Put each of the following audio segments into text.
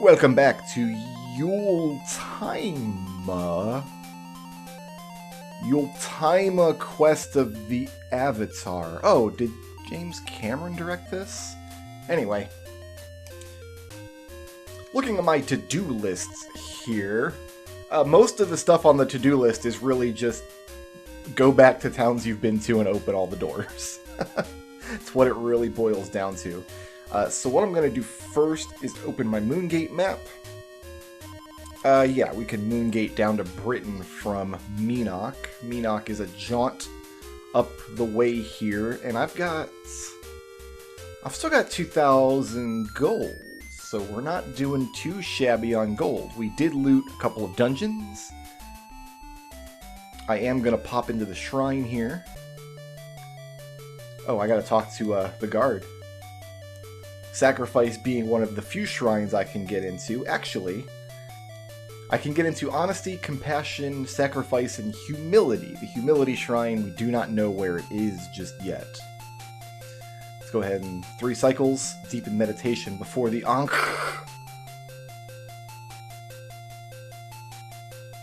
Welcome back to Ultima. Ultima Quest of the Avatar. Oh, did James Cameron direct this? Anyway. Looking at my to-do lists here, most of the stuff on the to-do list is really just go back to towns you've been to and open all the doors. That's what it really boils down to. So what I'm going to do first is open my Moongate map. Yeah, we can Moongate down to Britain from Meenock. Meenock is a jaunt up the way here, and I've still got 2,000 gold, so we're not doing too shabby on gold. We did loot a couple of dungeons. I am going to pop into the shrine here. Oh, I got to talk to the guard. Sacrifice being one of the few shrines I can get into. Actually, I can get into Honesty, Compassion, Sacrifice, and Humility. The Humility Shrine, we do not know where it is just yet. Let's go ahead and 3 cycles, deep in meditation before the Ankh.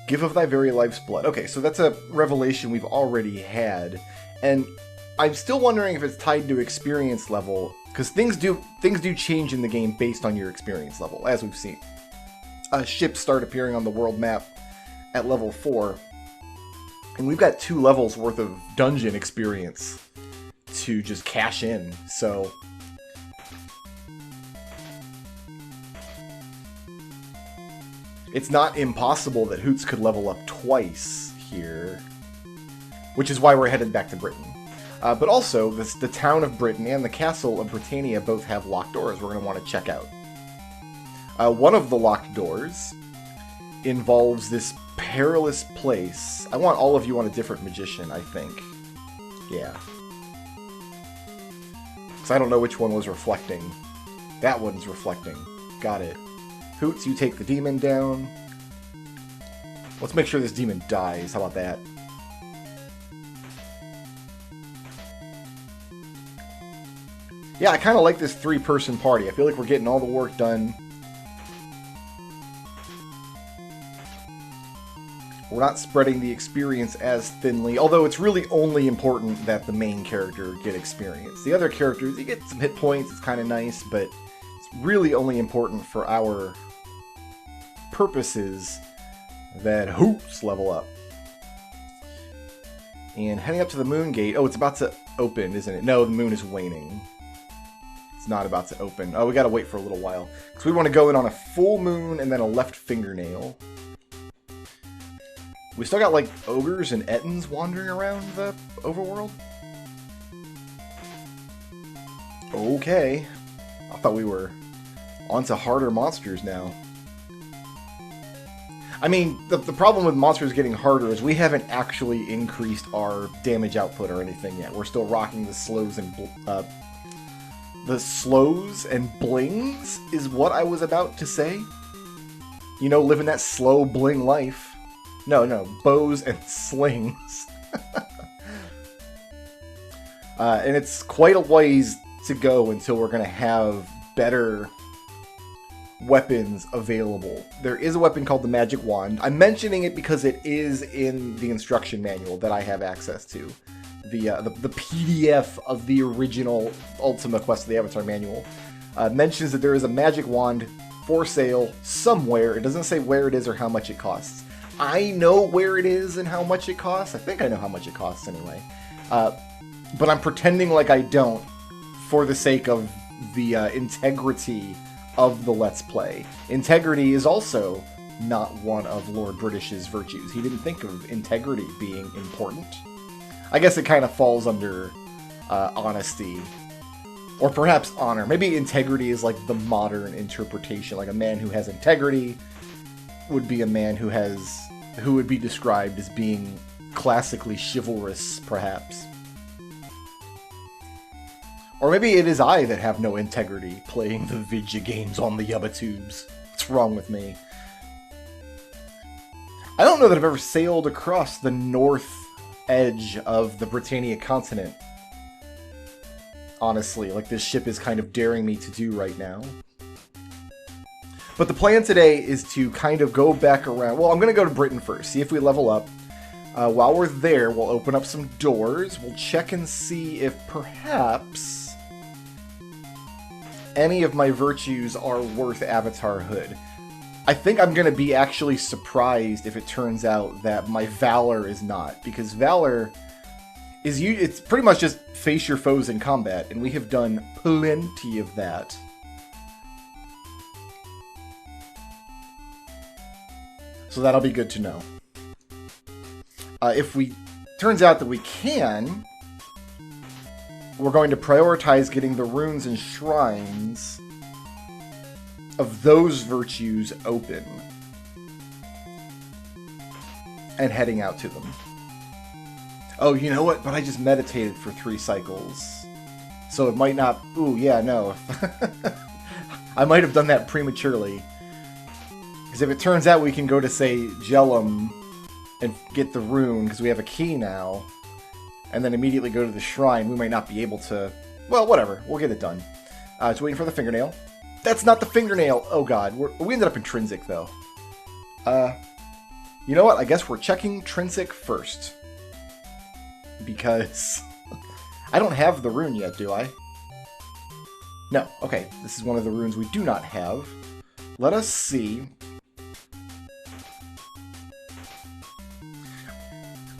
Give of thy very life's blood. Okay, so that's a revelation we've already had, and I'm still wondering if it's tied to experience level, because things do change in the game based on your experience level, as we've seen. Ships start appearing on the world map at level 4, and we've got 2 levels worth of dungeon experience to just cash in, so it's not impossible that Hoots could level up twice here, which is why we're headed back to Britain. But also, the town of Britain and the castle of Britannia both have locked doors we're going to want to check out. One of the locked doors involves this perilous place. I want all of you on a different magician, I think. Yeah. Because I don't know which one was reflecting. That one's reflecting. Got it. Hoots, you take the demon down. Let's make sure this demon dies. How about that? Yeah, I kind of like this 3-person party. I feel like we're getting all the work done. We're not spreading the experience as thinly, although it's really only important that the main character get experience. The other characters, you get some hit points, it's kind of nice, but it's really only important for our purposes that Hoots level up. And heading up to the moon gate. Oh, it's about to open, isn't it? No, the moon is waning. It's not about to open. Oh, we gotta wait for a little while. Because we want to go in on a full moon and then a left fingernail. We still got, like, ogres and ettins wandering around the overworld? Okay. I thought we were onto harder monsters now. I mean, the problem with monsters getting harder is we haven't actually increased our damage output or anything yet. We're still rocking the slows and blings is what I was about to say. You know, living that slow bling life. No, bows and slings. And it's quite a ways to go until we're going to have better weapons available. There is a weapon called the Magic Wand. I'm mentioning it because it is in the instruction manual that I have access to. The PDF of the original Ultima Quest of the Avatar manual mentions that there is a magic wand for sale somewhere. It doesn't say where it is or how much it costs. I know where it is and how much it costs. I think I know how much it costs anyway. But I'm pretending like I don't for the sake of the integrity of the Let's Play. Integrity is also not one of Lord British's virtues. He didn't think of integrity being important. I guess it kind of falls under honesty. Or perhaps honor. Maybe integrity is like the modern interpretation. Like a man who has integrity would be a man who would be described as being classically chivalrous, perhaps. Or maybe it is I that have no integrity playing the video games on the Yubba tubes. What's wrong with me? I don't know that I've ever sailed across the north edge of the Britannia continent. Honestly, like this ship is kind of daring me to do right now. But the plan today is to kind of go back around. Well, I'm going to go to Britain first, see if we level up. While we're there, we'll open up some doors. We'll check and see if perhaps any of my virtues are worth Avatarhood. I think I'm going to be actually surprised if it turns out that my Valor is not. Because Valor is it's pretty much just face your foes in combat. And we have done plenty of that. So that'll be good to know. If we turns out that we can, we're going to prioritize getting the runes and shrines of those virtues open and heading out to them. Oh, you know what? But I just meditated for 3 cycles. So it might not... Ooh, yeah, no. I might have done that prematurely. Because if it turns out we can go to, say, Jellum and get the rune, because we have a key now, and then immediately go to the shrine, we might not be able to... Well, whatever. We'll get it done. It's waiting for the fingernail. That's not the fingernail! Oh god. We ended up Intrinsic, though. You know what? I guess we're checking Intrinsic first. Because... I don't have the rune yet, do I? No. Okay. This is one of the runes we do not have. Let us see...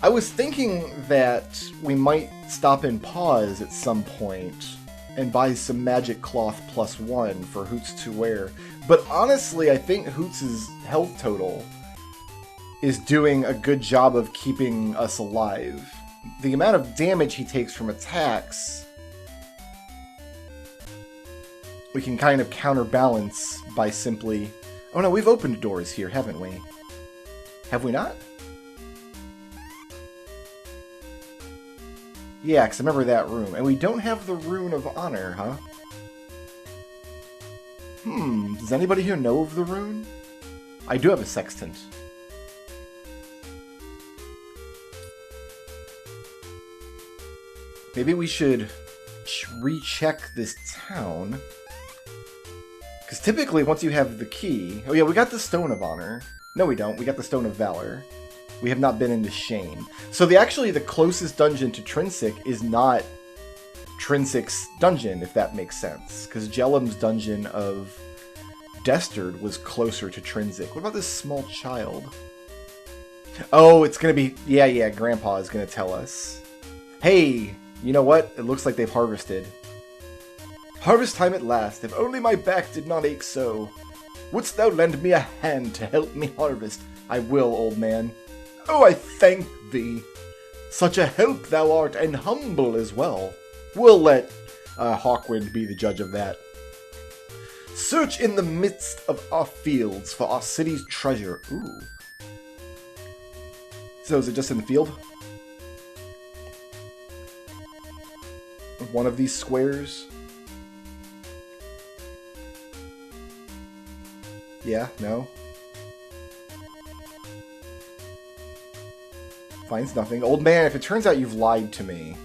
I was thinking that we might stop and pause at some point and buy some magic cloth +1 for Hoots to wear. But honestly, I think Hoots' health total is doing a good job of keeping us alive. The amount of damage he takes from attacks, we can kind of counterbalance by simply... Oh no, we've opened doors here, haven't we? Have we not? Yeah, because I remember that room. And we don't have the Rune of Honor, huh? Does anybody here know of the rune? I do have a sextant. Maybe we should recheck this town. Because typically, once you have the key... Oh yeah, we got the Stone of Honor. No, we don't. We got the Stone of Valor. We have not been into Shame. So actually the closest dungeon to Intrinsic is not Trinsic's dungeon, if that makes sense. Because Jellum's dungeon of Destard was closer to Intrinsic. What about this small child? Oh, it's going to be... Yeah, Grandpa is going to tell us. Hey, you know what? It looks like they've harvested. Harvest time at last. If only my back did not ache so. Wouldst thou lend me a hand to help me harvest? I will, old man. Oh, I thank thee. Such a help thou art, and humble as well. We'll let Hawkwind be the judge of that. Search in the midst of our fields for our city's treasure. Ooh. So is it just in the field? One of these squares? Yeah, no? Finds nothing. Old man, if it turns out you've lied to me...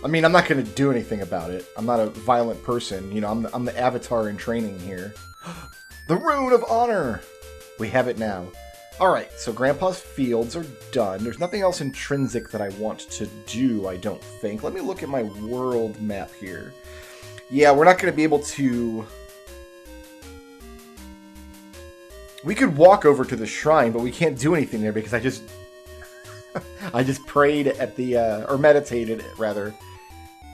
I mean, I'm not going to do anything about it. I'm not a violent person. You know, I'm the avatar in training here. The Rune of Honor! We have it now. Alright, so Grandpa's fields are done. There's nothing else intrinsic that I want to do, I don't think. Let me look at my world map here. Yeah, we're not going to be able to... We could walk over to the shrine, but we can't do anything there because I just... I just prayed at the... or meditated, rather,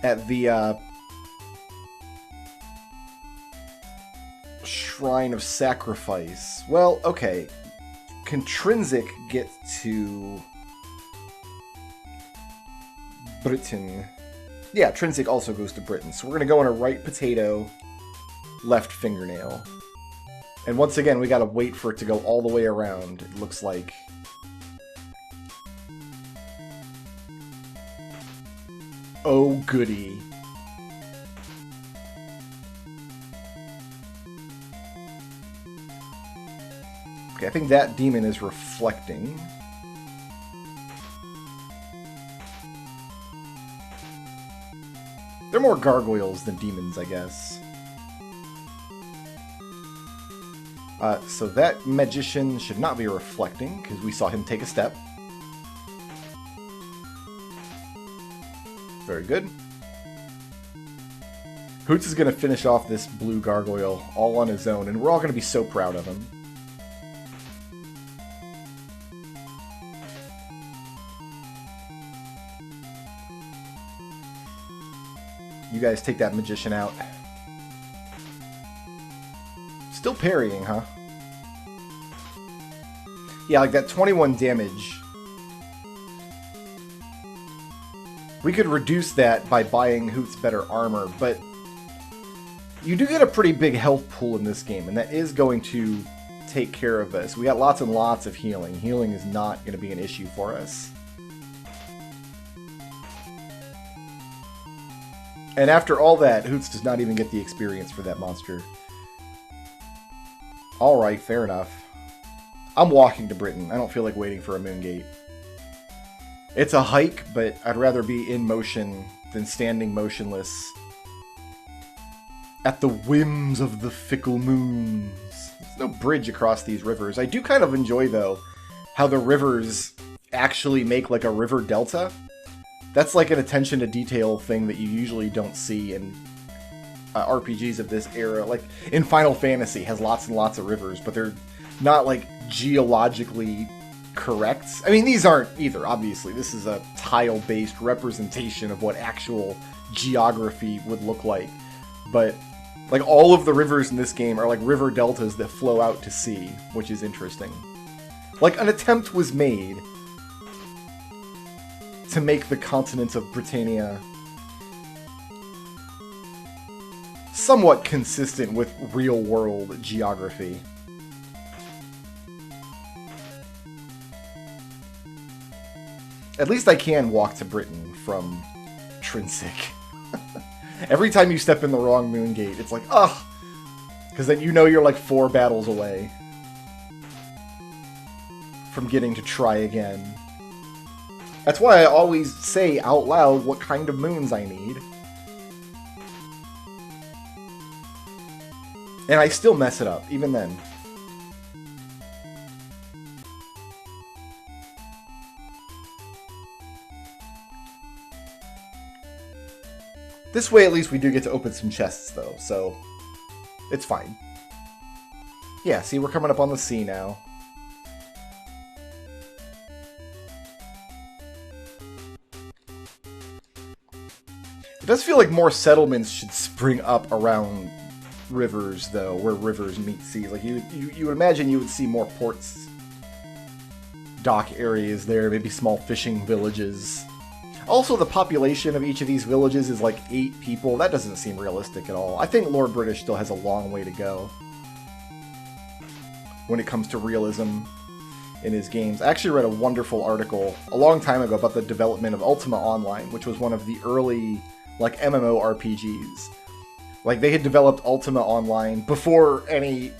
at the... Shrine of Sacrifice. Well, okay. Can Intrinsic get to... Britain? Yeah, Intrinsic also goes to Britain. So we're going to go on a right potato, left fingernail. And once again, we gotta wait for it to go all the way around, it looks like. Oh, goody. Okay, I think that demon is reflecting. They're more gargoyles than demons, I guess. So that magician should not be reflecting, because we saw him take a step. Very good. Hoots is going to finish off this blue gargoyle all on his own, and we're all going to be so proud of him. You guys take that magician out. Still parrying, huh? Yeah, like that 21 damage. We could reduce that by buying Hoots better armor, but you do get a pretty big health pool in this game, and that is going to take care of us. We got lots and lots of healing. Healing is not going to be an issue for us. And after all that, Hoots does not even get the experience for that monster. Alright, fair enough. I'm walking to Britain. I don't feel like waiting for a Moongate. It's a hike, but I'd rather be in motion than standing motionless at the whims of the fickle moons. There's no bridge across these rivers. I do kind of enjoy, though, how the rivers actually make like a river delta. That's like an attention to detail thing that you usually don't see in RPGs of this era. Like in Final Fantasy has lots and lots of rivers, but they're not like geologically correct. I mean, these aren't either, obviously. This is a tile-based representation of what actual geography would look like. But like all of the rivers in this game are like river deltas that flow out to sea, which is interesting. Like an attempt was made to make the continent of Britannia somewhat consistent with real-world geography. At least I can walk to Britain from Intrinsic. Every time you step in the wrong Moongate, it's like, ugh! Because then you know you're like 4 battles away from getting to try again. That's why I always say out loud what kind of moons I need. And I still mess it up, even then. This way, at least, we do get to open some chests, though, so it's fine. Yeah, see, we're coming up on the sea now. It does feel like more settlements should spring up around rivers, though, where rivers meet seas. Like, you would imagine you would see more ports, dock areas there, maybe small fishing villages. Also, the population of each of these villages is like 8 people. That doesn't seem realistic at all. I think Lord British still has a long way to go when it comes to realism in his games. I actually read a wonderful article a long time ago about the development of Ultima Online, which was one of the early like MMORPGs. Like, they had developed Ultima Online before any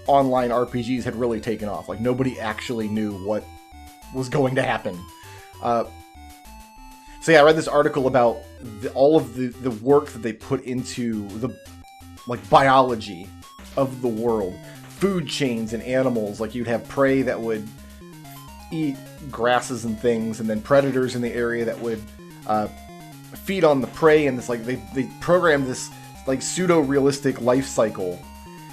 online RPGs had really taken off. Like, nobody actually knew what was going to happen. So yeah, I read this article about all of the work that they put into the like biology of the world. Food chains and animals. Like, you'd have prey that would eat grasses and things, and then predators in the area that would feed on the prey, and this like they programmed this like pseudo-realistic life cycle.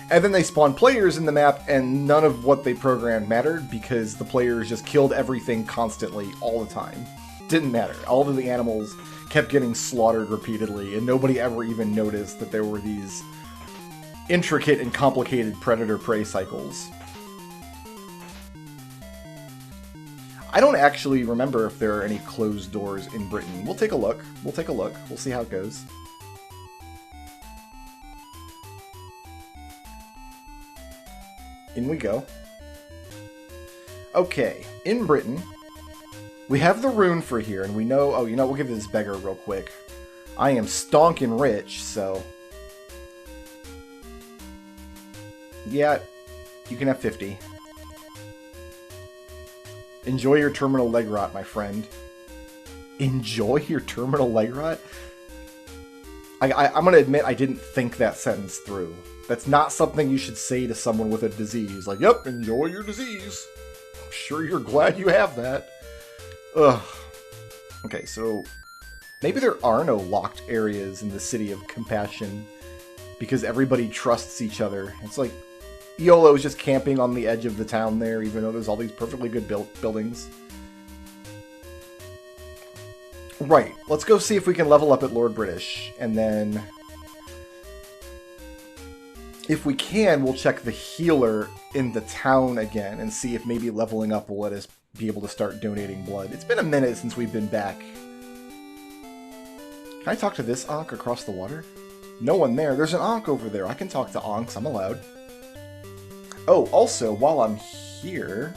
And then they spawned players in the map, and none of what they programmed mattered because the players just killed everything constantly all the time. Didn't matter. All of the animals kept getting slaughtered repeatedly, and nobody ever even noticed that there were these intricate and complicated predator-prey cycles. I don't actually remember if there are any closed doors in Britain. We'll take a look. We'll take a look. We'll see how it goes. In we go. Okay, in Britain, we have the rune for here, and we know... Oh, you know, we'll give this beggar real quick. I am stonking rich, so... Yeah, you can have 50. Enjoy your terminal leg rot, my friend. Enjoy your terminal leg rot? I'm going to admit I didn't think that sentence through. That's not something you should say to someone with a disease. Like, yep, enjoy your disease. I'm sure you're glad you have that. Ugh. Okay, so maybe there are no locked areas in the City of Compassion because everybody trusts each other. It's like Iolo is just camping on the edge of the town there, even though there's all these perfectly good buildings. Right, let's go see if we can level up at Lord British, and then if we can, we'll check the healer in the town again and see if maybe leveling up will let us be able to start donating blood. It's been a minute since we've been back. Can I talk to this Ankh across the water? No one there. There's an Ankh over there. I can talk to Ankhs. I'm allowed. Oh, also, while I'm here,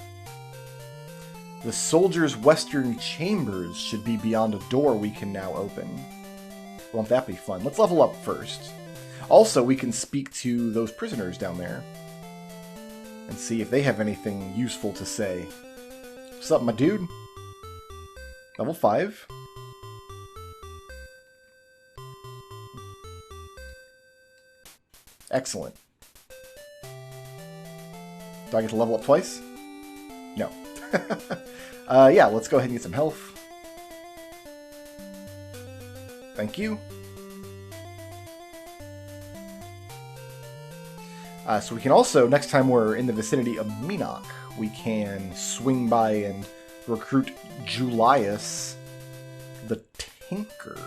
the soldiers' western chambers should be beyond a door we can now open. Won't that be fun? Let's level up first. Also, we can speak to those prisoners down there and see if they have anything useful to say. What's up, my dude? Level 5. Excellent. Do I get to level up twice? No. Yeah, let's go ahead and get some health. Thank you. So we can also, next time we're in the vicinity of Minok, we can swing by and recruit Julius the Tinker.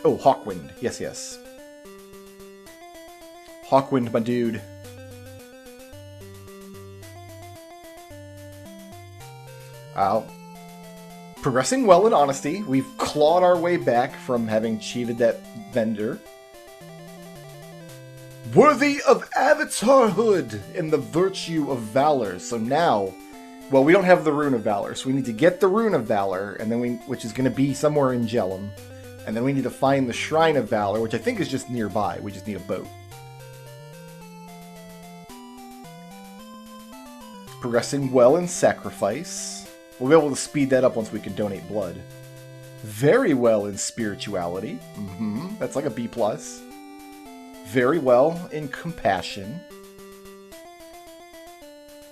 Oh, Hawkwind. Yes, yes. Hawkwind, my dude. Progressing well in honesty. We've clawed our way back from having cheated that vendor. Worthy of avatarhood in the virtue of valor. So now, well, we don't have the Rune of Valor, so we need to get the Rune of Valor, and then which is going to be somewhere in Jellum, and then we need to find the Shrine of Valor, which I think is just nearby. We just need a boat. Progressing well in sacrifice. We'll be able to speed that up once we can donate blood. Very well in spirituality. That's like a B+. Very well in compassion.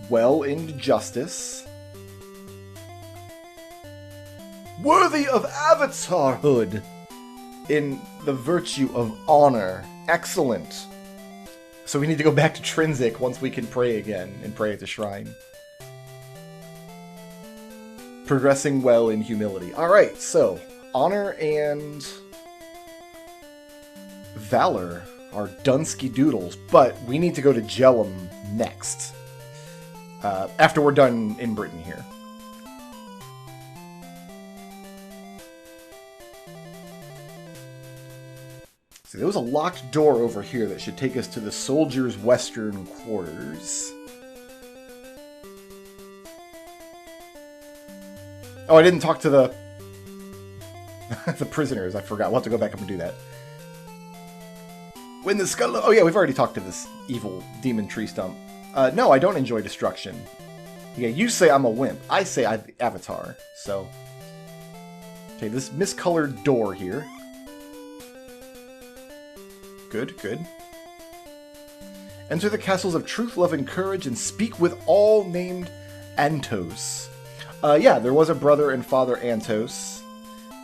Well in justice. Worthy of avatarhood in the virtue of honor. Excellent. So we need to go back to Intrinsic once we can pray again and pray at the shrine. Progressing well in humility. Alright, so honor and valor are Dunsky Doodles, but we need to go to Jellum next. After we're done in Britain here. So there was a locked door over here that should take us to the soldiers' western quarters. Oh, I didn't talk to the the prisoners. I forgot. We'll have to go back up and do that. When the skull... Oh yeah, we've already talked to this evil demon tree stump. No, I don't enjoy destruction. Yeah, you say I'm a wimp. I say I'm the Avatar. So, okay, this miscolored door here. Good, good. Enter the castles of truth, love, and courage, and speak with all named Antos. Yeah, there was a brother and father Antos,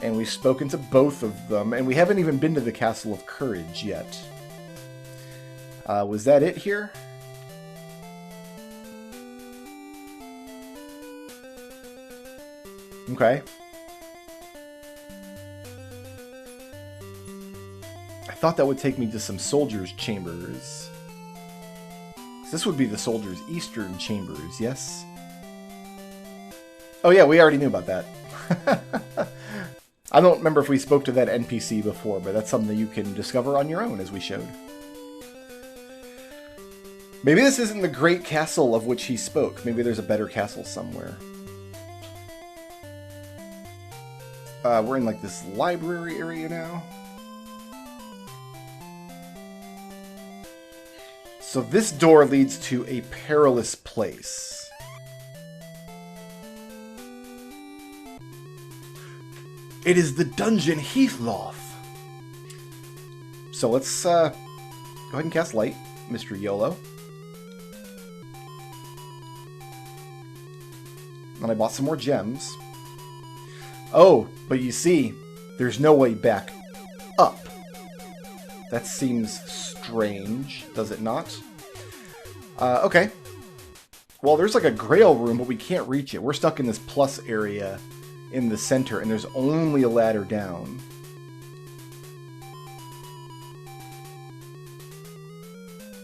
and we've spoken to both of them, and we haven't even been to the Castle of Courage yet. Was that it here? Okay. I thought that would take me to some soldiers' chambers. This would be the soldiers' eastern chambers, yes? Oh yeah, we already knew about that. I don't remember if we spoke to that NPC before, but that's something that you can discover on your own, as we showed. Maybe this isn't the great castle of which he spoke. Maybe there's a better castle somewhere. We're in like this library area now. So this door leads to a perilous place. It is the dungeon Heathloft. So let's go ahead and cast Light, Mr. YOLO. And I bought some more gems. Oh, but you see, there's no way back up. That seems strange, does it not? Okay. Well, there's like a grail room, but we can't reach it. We're stuck in this plus area in the center, and there's only a ladder down.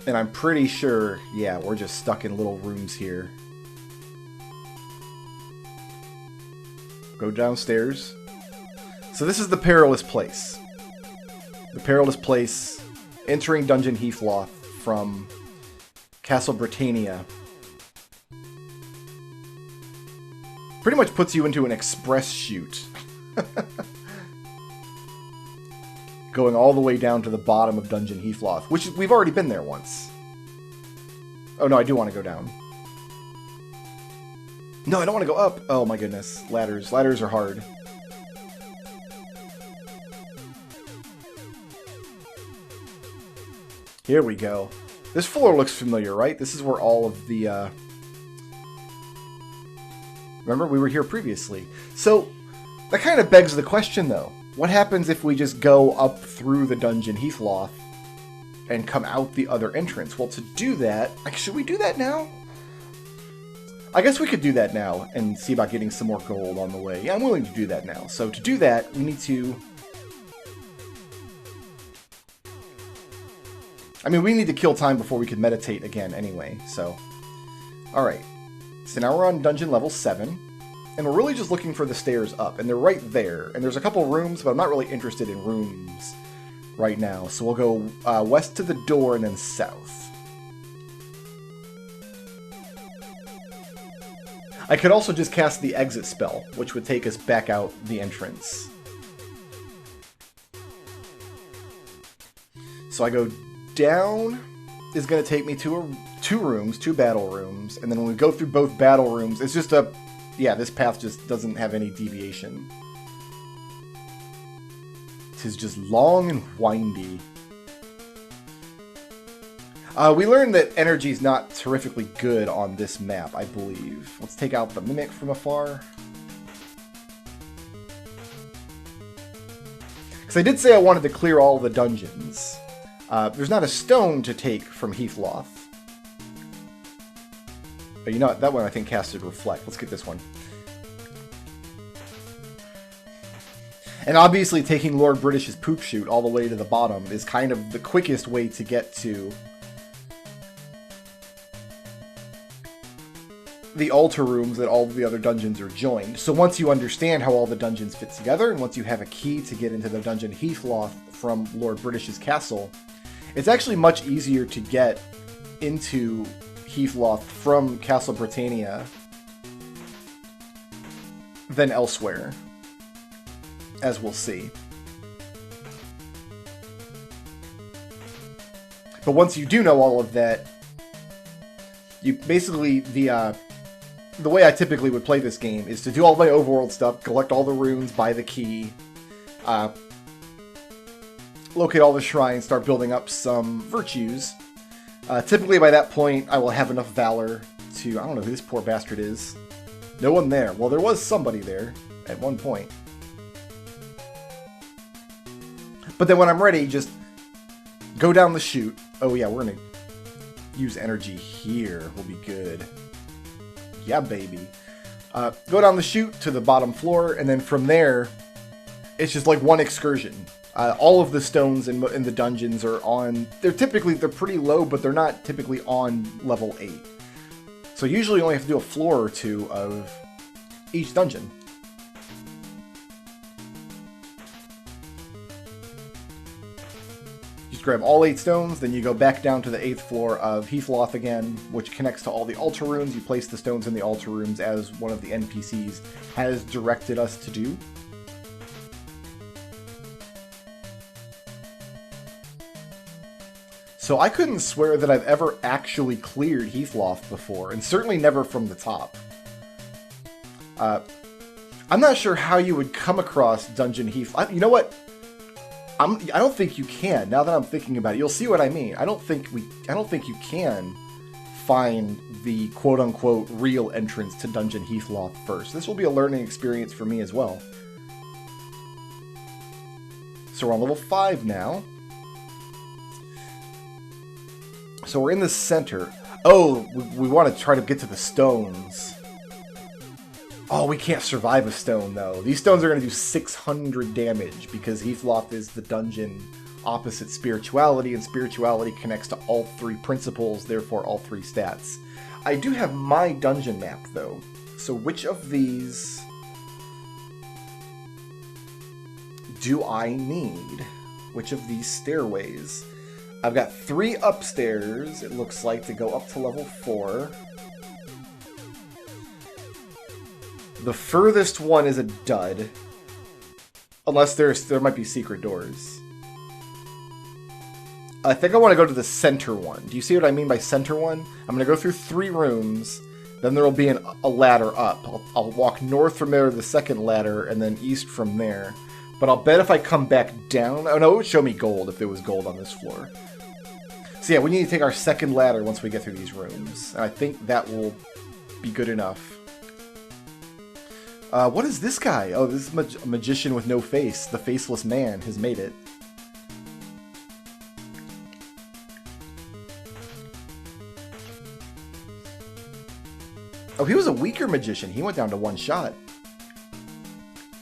And I'm pretty sure, yeah, we're just stuck in little rooms here. Go downstairs. So this is the perilous place. The perilous place, entering Dungeon Heathloft from Castle Britannia. Pretty much puts you into an express shoot. Going all the way down to the bottom of Dungeon Heathloft, which we've already been there once. Oh no, I do want to go down. No, I don't want to go up. Oh my goodness. Ladders. Ladders are hard. Here we go. This floor looks familiar, right? This is where all of the, Remember, we were here previously. So, that kind of begs the question, though. What happens if we just go up through the Dungeon Heathloft and come out the other entrance? Well, to do that... should we do that now? I guess we could do that now and see about getting some more gold on the way. Yeah, I'm willing to do that now. So, to do that, we need to... we need to kill time before we can meditate again anyway, so... Alright. So now we're on dungeon level 7, and we're really just looking for the stairs up, and they're right there. And there's a couple rooms, but I'm not really interested in rooms right now. So we'll go west to the door and then south. I could also just cast the exit spell, which would take us back out the entrance. So I go down, is going to take me to two battle rooms, and then when we go through both battle rooms, it's just a... Yeah, this path just doesn't have any deviation. Tis just long and windy. We learned that energy's not terrifically good on this map, I believe. Let's take out the Mimic from afar. Because I did say I wanted to clear all the dungeons. There's not a stone to take from Heathloft. But you know what? That one I think casted Reflect. Let's get this one. And obviously taking Lord British's poop chute all the way to the bottom is kind of the quickest way to get to the altar rooms that all of the other dungeons are joined. So once you understand how all the dungeons fit together, and once you have a key to get into the dungeon Heathloft from Lord British's castle, it's actually much easier to get into Heathloft from Castle Britannia than elsewhere, as we'll see. But once you do know all of that, you basically, the way I typically would play this game is to do all my overworld stuff, collect all the runes, buy the key, locate all the shrines, start building up some virtues. Typically by that point, I will have enough valor to... I don't know who this poor bastard is. No one there. Well, there was somebody there at one point. But then when I'm ready, just go down the chute. Oh yeah, we're going to use energy here. Will be good. Yeah, baby. Go down the chute to the bottom floor, and then from there, it's just like one excursion. All of the stones in the dungeons are on... They're pretty low, but they're not typically on level 8. So usually you only have to do a floor or two of each dungeon. Just grab all 8 stones, then you go back down to the 8th floor of Heathloft again, which connects to all the altar rooms. You place the stones in the altar rooms as one of the NPCs has directed us to do. So I couldn't swear that I've ever actually cleared Heathloft before, and certainly never from the top. I'm not sure how you would come across Dungeon Heath. You know what? I don't think you can. Now that I'm thinking about it, you'll see what I mean. I don't think you can find the quote-unquote real entrance to Dungeon Heathloft first. This will be a learning experience for me as well. So we're on level 5 now. So we're in the center. Oh, we want to try to get to the stones. Oh, we can't survive a stone, though. These stones are going to do 600 damage because Heathloft is the dungeon opposite spirituality, and spirituality connects to all 3 principles, therefore all 3 stats. I do have my dungeon map, though. So which of these do I need? Which of these stairways? I've got 3 upstairs, it looks like, to go up to level 4. The furthest one is a dud. Unless there might be secret doors. I think I want to go to the center one. Do you see what I mean by center one? I'm going to go through 3 rooms, then there will be a ladder up. I'll walk north from there to the second ladder, and then east from there. But I'll bet if I come back down... Oh no, it would show me gold if there was gold on this floor. So yeah, we need to take our second ladder once we get through these rooms. And I think that will be good enough. What is this guy? Oh, this is a magician with no face. The faceless man has made it. Oh, he was a weaker magician. He went down to 1 shot.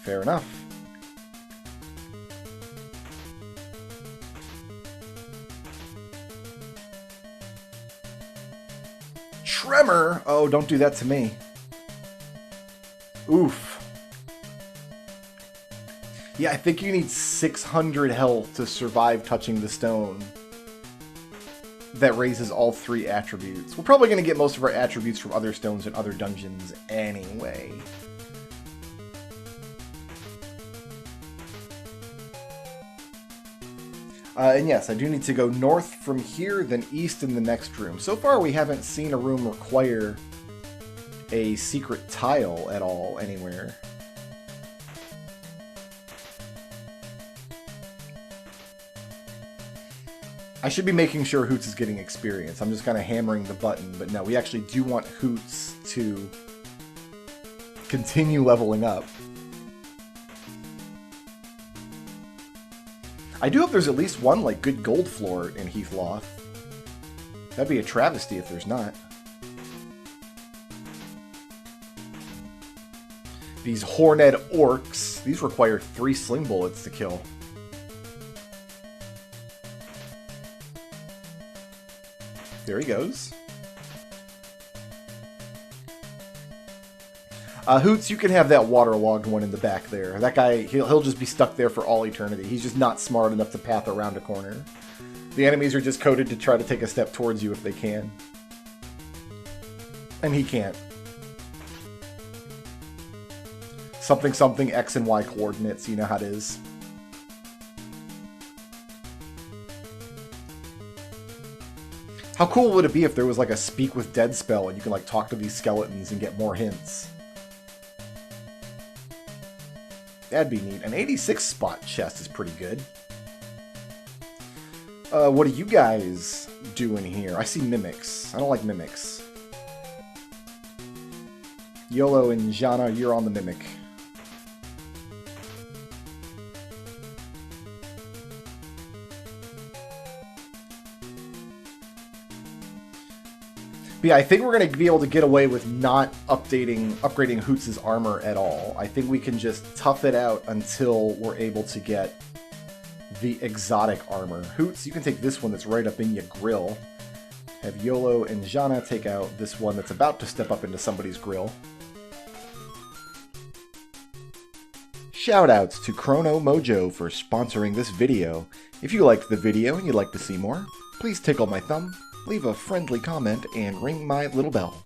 Fair enough. Tremor? Oh, don't do that to me. Oof. Yeah, I think you need 600 health to survive touching the stone. That raises all 3 attributes. We're probably going to get most of our attributes from other stones and other dungeons anyway. And yes, I do need to go north from here, then east in the next room. So far, we haven't seen a room require a secret tile at all anywhere. I should be making sure Hoots is getting experience. I'm just kind of hammering the button, but no, we actually do want Hoots to continue leveling up. I do hope there's at least one, like, good gold floor in Heathloft. That'd be a travesty if there's not. These horned orcs, these require 3 sling bullets to kill. There he goes. Hoots, you can have that waterlogged one in the back there. That guy, he'll just be stuck there for all eternity. He's just not smart enough to path around a corner. The enemies are just coded to try to take a step towards you if they can. And he can't. Something something X and Y coordinates, you know how it is. How cool would it be if there was like a speak with dead spell and you can like talk to these skeletons and get more hints? That'd be neat. An 86 spot chest is pretty good. What are you guys doing here? I see mimics. I don't like mimics. YOLO and Jana, you're on the mimic. But yeah, I think we're going to be able to get away with not upgrading Hoots' armor at all. I think we can just tough it out until we're able to get the exotic armor. Hoots, you can take this one that's right up in your grill. Have YOLO and Jana take out this one that's about to step up into somebody's grill. Shoutouts to Chrono Mojo for sponsoring this video. If you liked the video and you'd like to see more, please tickle my thumb, leave a friendly comment, and ring my little bell.